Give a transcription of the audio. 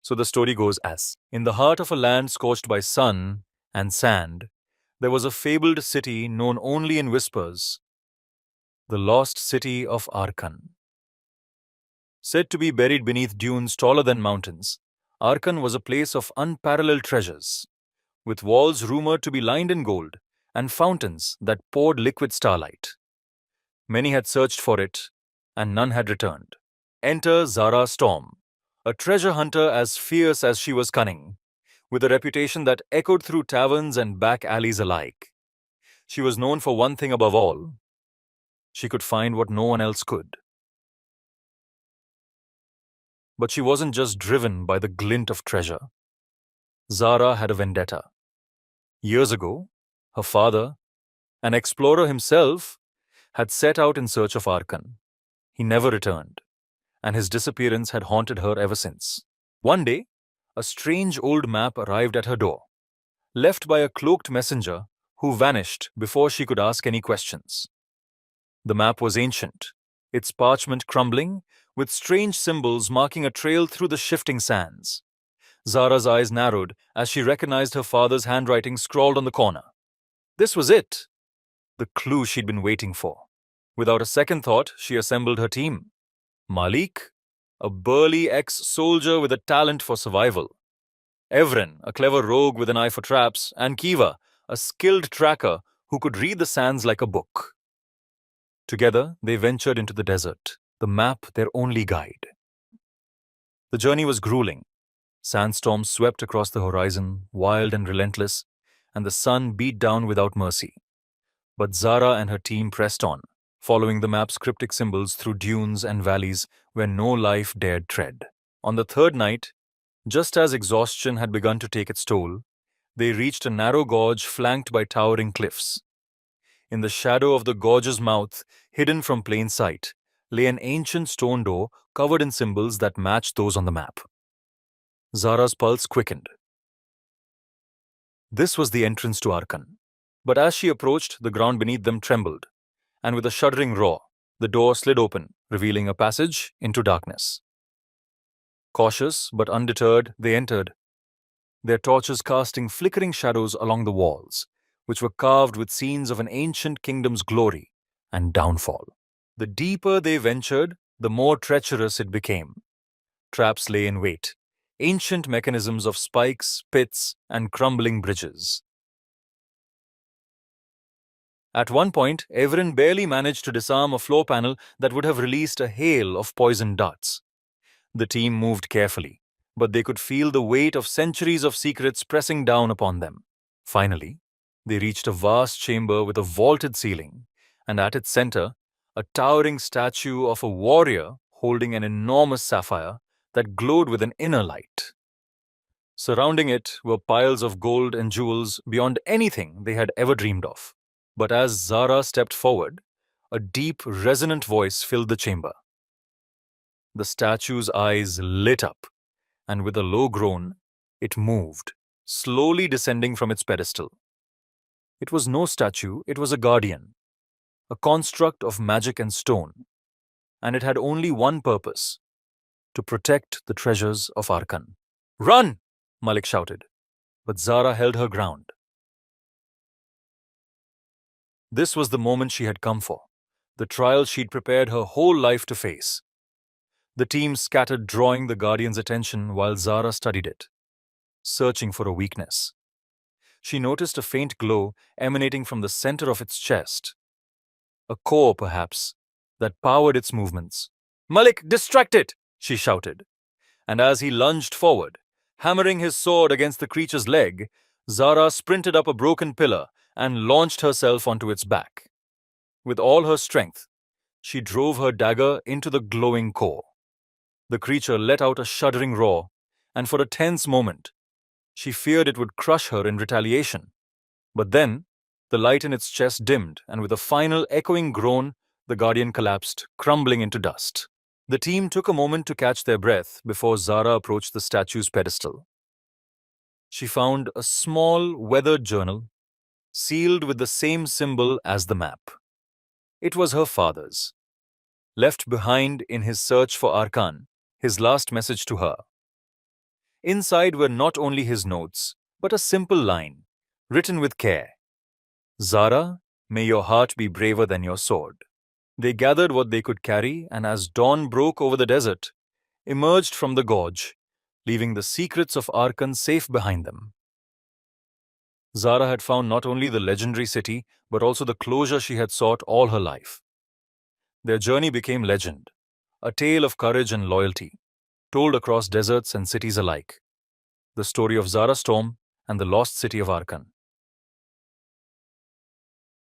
So the story goes as, in the heart of a land scorched by sun and sand, there was a fabled city known only in whispers, the Lost City of Arkan. Said to be buried beneath dunes taller than mountains, Arkan was a place of unparalleled treasures, with walls rumored to be lined in gold and fountains that poured liquid starlight. Many had searched for it, and none had returned. Enter Zara Storm, a treasure hunter as fierce as she was cunning, with a reputation that echoed through taverns and back alleys alike. She was known for one thing above all: she could find what no one else could. But she wasn't just driven by the glint of treasure. Zara had a vendetta. Years ago, her father, an explorer himself, had set out in search of Arkan. He never returned, and his disappearance had haunted her ever since. One day, a strange old map arrived at her door, left by a cloaked messenger who vanished before she could ask any questions. The map was ancient, its parchment crumbling, with strange symbols marking a trail through the shifting sands. Zara's eyes narrowed as she recognized her father's handwriting scrawled on the corner. This was it, the clue she'd been waiting for. Without a second thought, she assembled her team. Malik, a burly ex-soldier with a talent for survival. Evren, a clever rogue with an eye for traps. And Kiva, a skilled tracker who could read the sands like a book. Together, they ventured into the desert, the map their only guide. The journey was grueling. Sandstorms swept across the horizon, wild and relentless, and the sun beat down without mercy. But Zara and her team pressed on, following the map's cryptic symbols through dunes and valleys where no life dared tread. On the third night, just as exhaustion had begun to take its toll, they reached a narrow gorge flanked by towering cliffs. In the shadow of the gorge's mouth, hidden from plain sight, lay an ancient stone door covered in symbols that matched those on the map. Zara's pulse quickened. This was the entrance to Arkan. But as she approached, the ground beneath them trembled, and with a shuddering roar, the door slid open, revealing a passage into darkness. Cautious but undeterred, they entered, their torches casting flickering shadows along the walls, which were carved with scenes of an ancient kingdom's glory and downfall. The deeper they ventured, the more treacherous it became. Traps lay in wait, ancient mechanisms of spikes, pits, and crumbling bridges. At one point, Evren barely managed to disarm a floor panel that would have released a hail of poisoned darts. The team moved carefully, but they could feel the weight of centuries of secrets pressing down upon them. Finally, they reached a vast chamber with a vaulted ceiling, and at its center, a towering statue of a warrior holding an enormous sapphire that glowed with an inner light. Surrounding it were piles of gold and jewels beyond anything they had ever dreamed of. But as Zara stepped forward, a deep, resonant voice filled the chamber. The statue's eyes lit up, and with a low groan, it moved, slowly descending from its pedestal. It was no statue, it was a guardian, a construct of magic and stone, and it had only one purpose: to protect the treasures of Arkan. "Run!" Malik shouted, but Zara held her ground. This was the moment she had come for, the trial she'd prepared her whole life to face. The team scattered, drawing the guardian's attention while Zara studied it, searching for a weakness. She noticed a faint glow emanating from the center of its chest, a core, perhaps, that powered its movements. "Malik, distract it!" she shouted. And as he lunged forward, hammering his sword against the creature's leg, Zara sprinted up a broken pillar and launched herself onto its back. With all her strength, she drove her dagger into the glowing core. The creature let out a shuddering roar, and for a tense moment, she feared it would crush her in retaliation. But then, the light in its chest dimmed, and with a final echoing groan, the guardian collapsed, crumbling into dust. The team took a moment to catch their breath before Zara approached the statue's pedestal. She found a small, weathered journal, sealed with the same symbol as the map. It was her father's, left behind in his search for Arkan, his last message to her. Inside were not only his notes, but a simple line, written with care. Zara, may your heart be braver than your sword. They gathered what they could carry, and as dawn broke over the desert, emerged from the gorge, leaving the secrets of Arkan safe behind them. Zara had found not only the legendary city, but also the closure she had sought all her life. Their journey became legend, a tale of courage and loyalty, told across deserts and cities alike. The story of Zara Storm and the Lost City of Arkan.